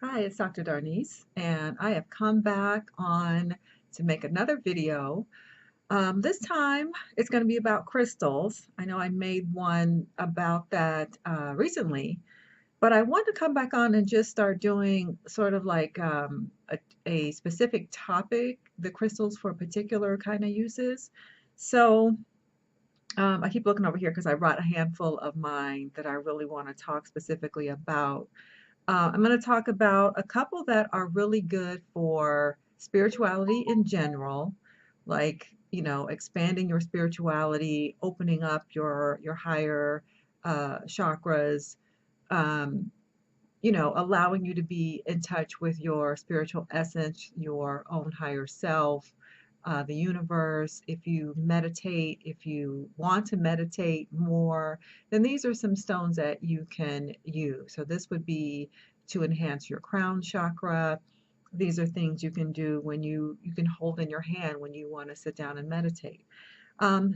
Hi, it's Dr. Darnise, and I have come back on to make another video. This time it's going to be about crystals. I know I made one about that recently, but I want to come back on and just start doing sort of like a specific topic, the crystals for particular kind of uses. So I keep looking over here because I brought a handful of mine that I really want to talk specifically about. I'm going to talk about a couple that are really good for spirituality in general, like, expanding your spirituality, opening up your higher chakras, um, allowing you to be in touch with your spiritual essence, your own higher self, the universe. If you meditate, if you want to meditate more, then these are some stones that you can use. So this would be to enhance your crown chakra. These are things you can do when you can hold in your hand when you want to sit down and meditate.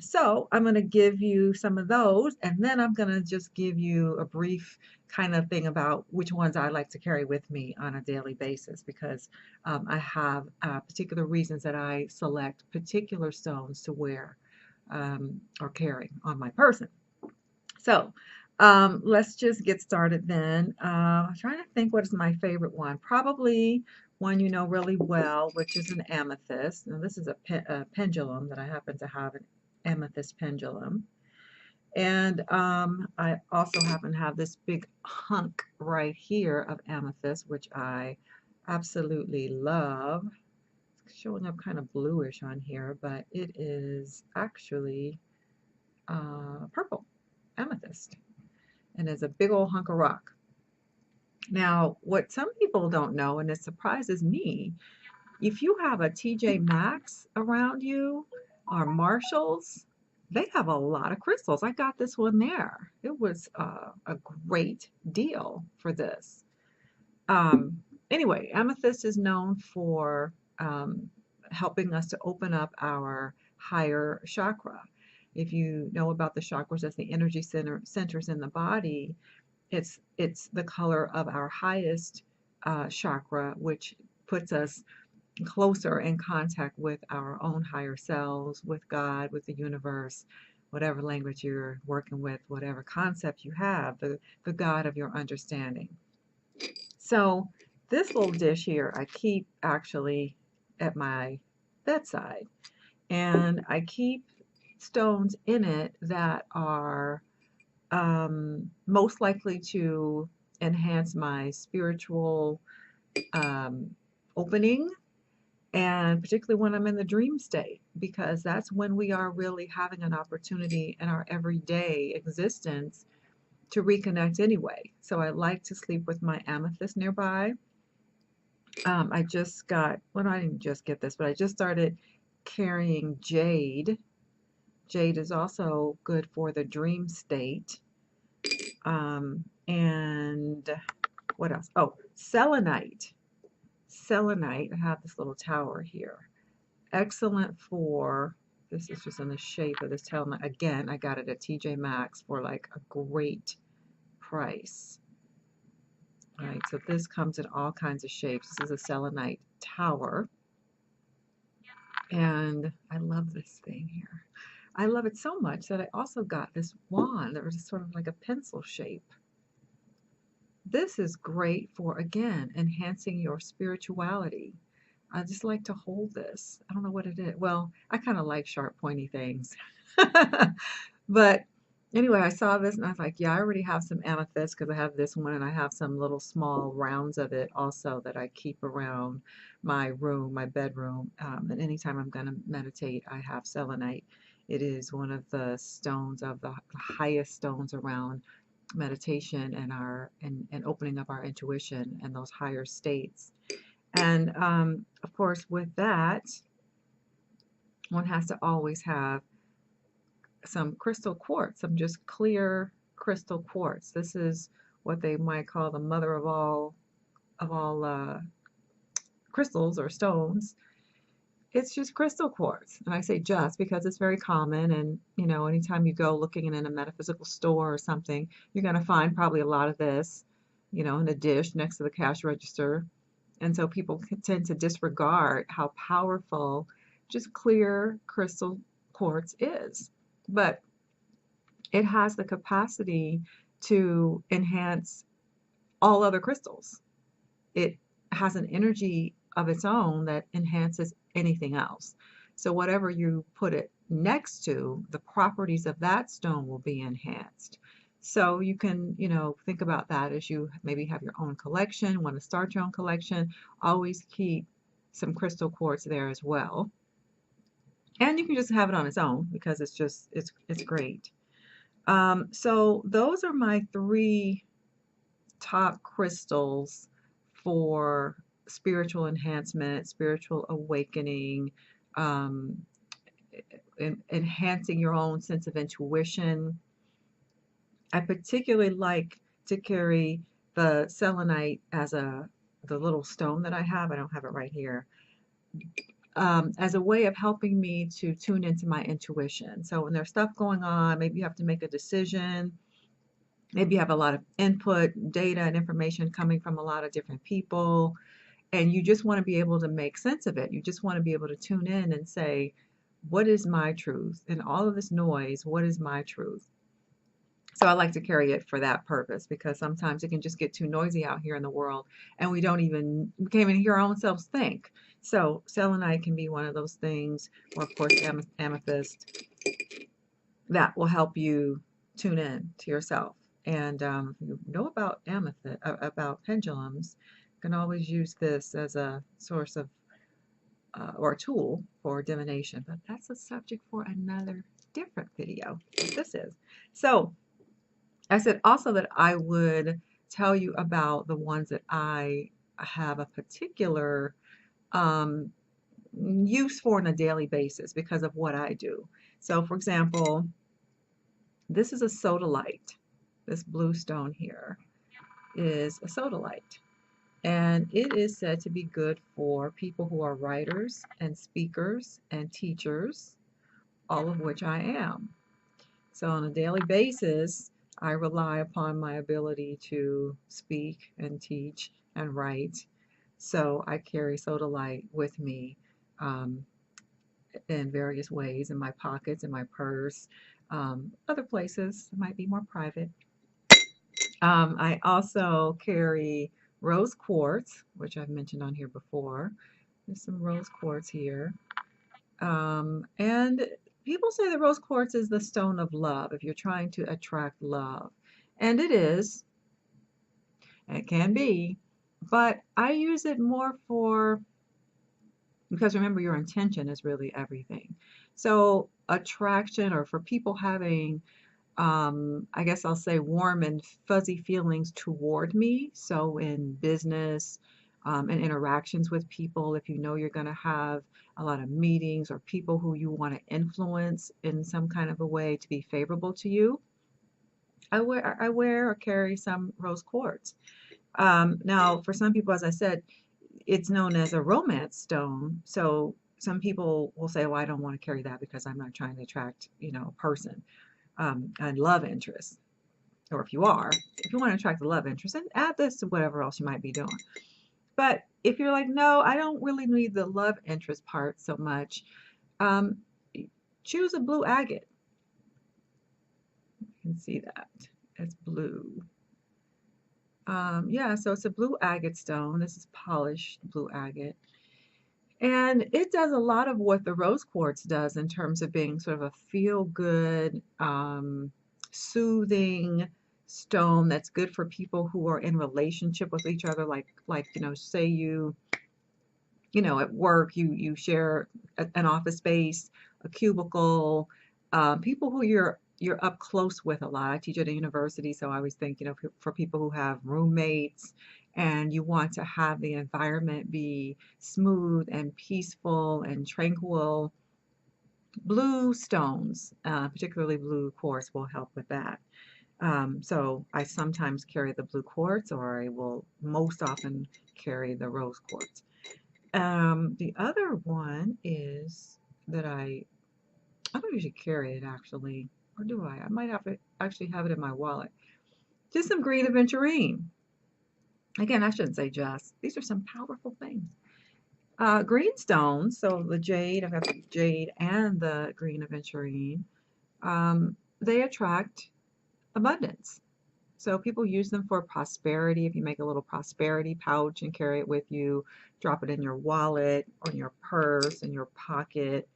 So I'm going to give you some of those, and then I'm going to just give you a brief kind of thing about which ones I like to carry with me on a daily basis because I have particular reasons that I select particular stones to wear or carry on my person. So let's just get started then. I'm trying to think what is my favorite one. Probably one you know really well, which is an amethyst. Now, this is a pendulum that I happen to have an amethyst pendulum. And I also happen to have this big hunk right here of amethyst, which I absolutely love. It's showing up kind of bluish on here, but it is actually purple amethyst and is a big old hunk of rock. Now, what some people don't know, and it surprises me, if you have a TJ Maxx around you or Marshalls, they have a lot of crystals. I got this one there. It was a great deal for this. Anyway, amethyst is known for helping us to open up our higher chakra. If you know about the chakras, that's the energy centers in the body. It's the color of our highest chakra, which puts us closer in contact with our own higher selves, with God, with the universe, whatever language you're working with, whatever concept you have, the God of your understanding. So this little dish here I keep actually at my bedside, and I keep stones in it that are most likely to enhance my spiritual um, opening, and particularly when I'm in the dream state, because that's when we are really having an opportunity in our everyday existence to reconnect anyway. So I like to sleep with my amethyst nearby. I just got, well, I didn't just get this, but I just started carrying jade. Jade is also good for the dream state. And what else? Oh, selenite. Selenite, I have this little tower here. Excellent for, this is just in the shape of this selenite. Again, I got it at TJ Maxx for like a great price. All right, so this comes in all kinds of shapes. This is a selenite tower. And I love this thing here. I love it so much that I also got this wand that was sort of like a pencil shape. This is great for, again, enhancing your spirituality. I just like to hold this. I don't know what it is. Well, I kind of like sharp, pointy things. But anyway, I saw this and I was like, yeah, I already have some amethyst because I have this one and I have some little small rounds of it also that I keep around my room, my bedroom. And anytime I'm going to meditate, I have selenite. It is one of the stones of the highest stones around meditation and and opening up our intuition and those higher states. And of course, with that, one has to always have some crystal quartz, some just clear crystal quartz. This is what they might call the mother of all crystals or stones. It's just crystal quartz, and I say just because it's very common. And anytime you go looking in a metaphysical store or something, you're going to find probably a lot of this. in a dish next to the cash register. And so people tend to disregard how powerful just clear crystal quartz is. But it has the capacity to enhance all other crystals. It has an energy of its own that enhances anything else. So whatever you put it next to, the properties of that stone will be enhanced. So you can, think about that as you maybe have your own collection, want to start your own collection, always keep some crystal quartz there as well. And you can just have it on its own because it's great. So those are my three top crystals for spiritual enhancement, spiritual awakening, um, enhancing your own sense of intuition. I particularly like to carry the selenite as the little stone that I have. I don't have it right here. As a way of helping me to tune into my intuition. So when there's stuff going on, maybe you have to make a decision. Maybe you have a lot of input, data, and information coming from a lot of different people, and you just want to be able to make sense of it. You just want to be able to tune in and say, what is my truth? In all of this noise, what is my truth? So I like to carry it for that purpose because sometimes it can just get too noisy out here in the world and we can't even hear our own selves think. So selenite can be one of those things, or of course amethyst, that will help you tune in to yourself. And if you know about amethyst, about pendulums, you can always use this as a source of or a tool for divination. But that's a subject for another different video. This is. So I said also that I would tell you about the ones that I have a particular um, use for on a daily basis because of what I do. So, for example, this is a sodalite. This blue stone here is a sodalite. And it is said to be good for people who are writers and speakers and teachers, all of which I am. So on a daily basis, I rely upon my ability to speak and teach and write. So I carry sodalite with me um, in various ways, in my pockets, in my purse. Other places might be more private. I also carry rose quartz, which I've mentioned on here before. There's some rose quartz here. And people say the rose quartz is the stone of love if you're trying to attract love. And it is, it can be, but I use it more because remember, your intention is really everything. So attraction, or for people having I guess I'll say warm and fuzzy feelings toward me. So in business and interactions with people, if you know you're going to have a lot of meetings or people who you want to influence in some kind of a way to be favorable to you, I wear or carry some rose quartz. Now, for some people, as I said, it's known as a romance stone. So some people will say, well, I don't want to carry that because I'm not trying to attract, a person, a love interest. Or if you want to attract a love interest, then add this to whatever else you might be doing. But if you're like, no, I don't really need the love interest part so much, um, choose a blue agate. You can see that. It's blue. Yeah, so it's a blue agate stone. This is polished blue agate. And it does a lot of what the rose quartz does in terms of being sort of a feel-good, soothing stone that's good for people who are in relationship with each other. Like say at work you share an office space, a cubicle, people who you're up close with a lot. I teach at a university, so I always think for people who have roommates and you want to have the environment be smooth and peaceful and tranquil, blue stones, particularly blue quartz, will help with that. So I sometimes carry the blue quartz, or I will most often carry the rose quartz. The other one is that I don't usually carry it actually, or do I? I might have to actually have it in my wallet. Just some green aventurine. Again, I shouldn't say just. These are some powerful things. Green stones, so the jade, I've got the jade and the green aventurine, they attract abundance. So people use them for prosperity. If you make a little prosperity pouch and carry it with you, drop it in your wallet or in your purse, in your pocket,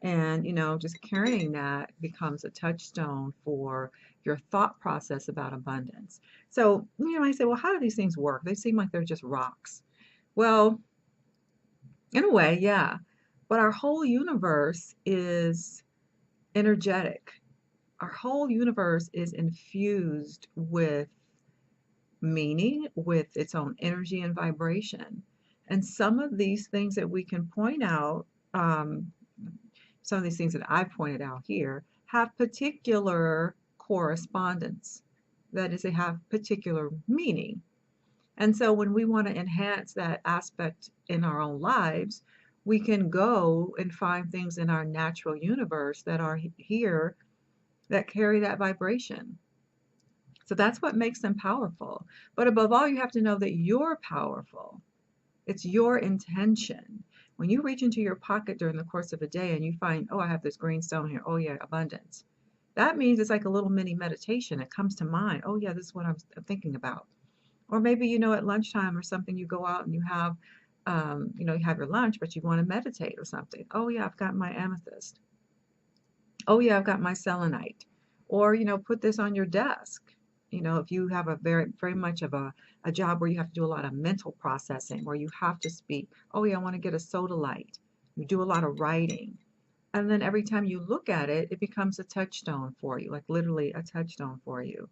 and just carrying that becomes a touchstone for your thought process about abundance. So, I say, well, how do these things work? They seem like they're just rocks. Well, in a way, yeah. But our whole universe is energetic. Our whole universe is infused with meaning, with its own energy and vibration. And some of these things that we can point out, um, some of these things that I've pointed out here, have particular correspondence. That is, they have particular meaning. And so when we want to enhance that aspect in our own lives, we can go and find things in our natural universe that are here that carry that vibration. So that's what makes them powerful. But above all, you have to know that you're powerful. It's your intention. When you reach into your pocket during the course of a day and you find, oh, I have this green stone here. Oh, yeah, abundance. That means it's like a little mini meditation. It comes to mind. Oh, yeah, this is what I'm thinking about. Or maybe, at lunchtime or something, you go out and you have your lunch, but you want to meditate or something. Oh, yeah, I've got my amethyst. Oh, yeah, I've got my selenite. Or, put this on your desk. If you have a very, very much of a job where you have to do a lot of mental processing, where you have to speak, oh, yeah, I want to get a soda light. You do a lot of writing. And then every time you look at it, it becomes a touchstone for you, like literally a touchstone for you.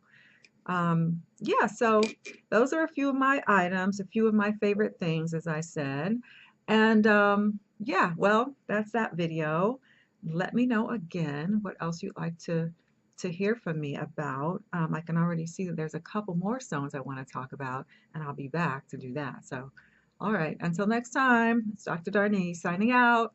Yeah, so those are a few of my items, a few of my favorite things, as I said. And yeah, well, that's that video. Let me know again what else you'd like to hear from me about. I can already see that there's a couple more stones I want to talk about, and I'll be back to do that. So, all right, until next time, it's Dr. Darnise signing out.